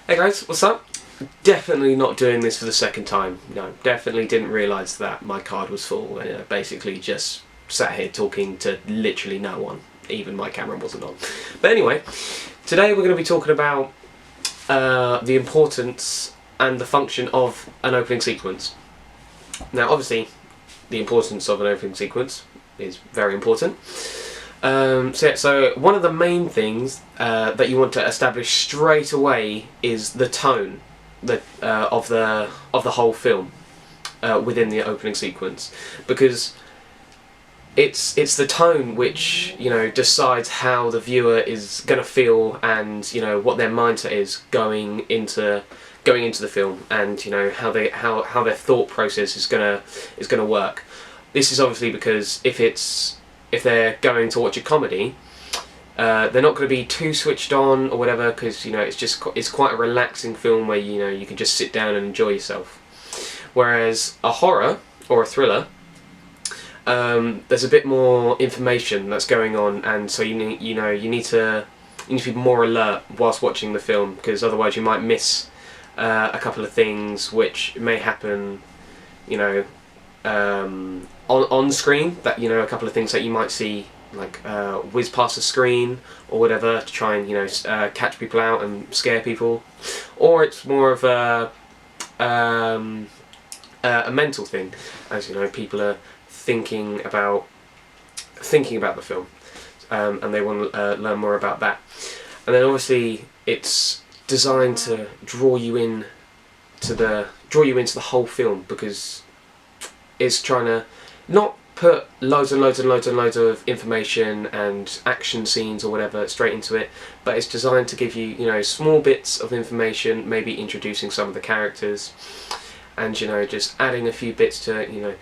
Hey guys, what's up? Definitely not doing this for the second time. No, definitely didn't realise that my card was full. Basically just sat here talking to literally no one. Even my camera wasn't on. But anyway, today we're going to be talking about the importance and the function of an opening sequence. Now obviously, the importance of an opening sequence is very important. So one of the main things that you want to establish straight away is the tone of the whole film within the opening sequence, because it's the tone which decides how the viewer is going to feel and what their mindset is going into the film, and how their thought process is gonna work. This is obviously because if they're going to watch a comedy, they're not going to be too switched on or whatever, because it's quite a relaxing film where you can just sit down and enjoy yourself. Whereas a horror or a thriller, there's a bit more information that's going on, and so you need to be more alert whilst watching the film, because otherwise you might miss a couple of things which may happen, on screen, that a couple of things that you might see like whiz past the screen or whatever to try and catch people out and scare people, or it's more of a mental thing, as people are thinking about the film, and they want to learn more about that. And then obviously it's designed to draw you into the whole film, because it's trying to not put loads and loads and loads and loads of information and action scenes or whatever straight into it, but it's designed to give you small bits of information, maybe introducing some of the characters, and just adding a few bits to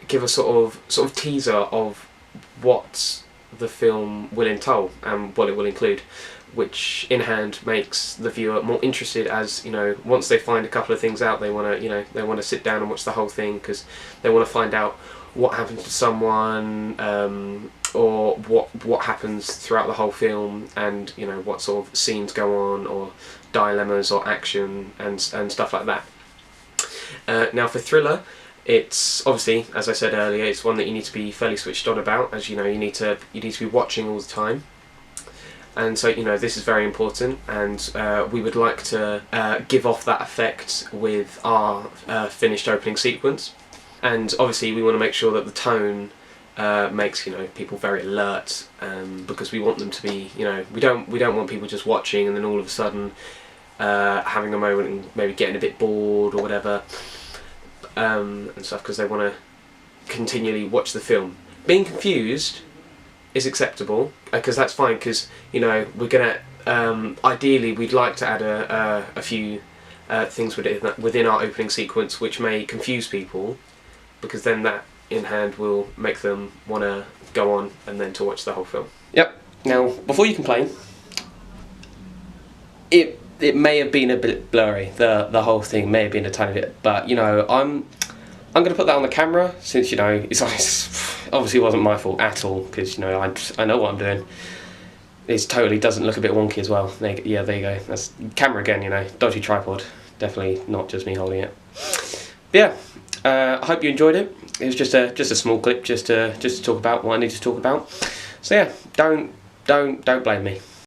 give a sort of teaser of what the film will entail and what it will include, which in hand makes the viewer more interested, as once they find a couple of things out, they want to sit down and watch the whole thing, because they want to find out what happens to someone, or what happens throughout the whole film, and what sort of scenes go on, or dilemmas or action and stuff like that. Now for thriller, it's obviously, as I said earlier, it's one that you need to be fairly switched on about, as you need to be watching all the time. And so this is very important, and we would like to give off that effect with our finished opening sequence. And obviously we want to make sure that the tone makes people very alert, because we want them to be we don't want people just watching and then all of a sudden having a moment and maybe getting a bit bored or whatever, and stuff, because they want to continually watch the film. Being confused is acceptable, because that's fine, because we're gonna ideally we'd like to add a few things within our opening sequence which may confuse people, because then that in hand will make them want to go on and then to watch the whole film. Yep. Now before you complain, it may have been a bit blurry, the whole thing may have been a tiny bit, but I'm going to put that on the camera, since it's obviously wasn't my fault at all, because I know what I'm doing. It totally doesn't look a bit wonky as well. There you go. That's camera again. Dodgy tripod. Definitely not just me holding it. But yeah, I hope you enjoyed it. It was just a small clip, just to talk about what I need to talk about. So yeah, don't blame me.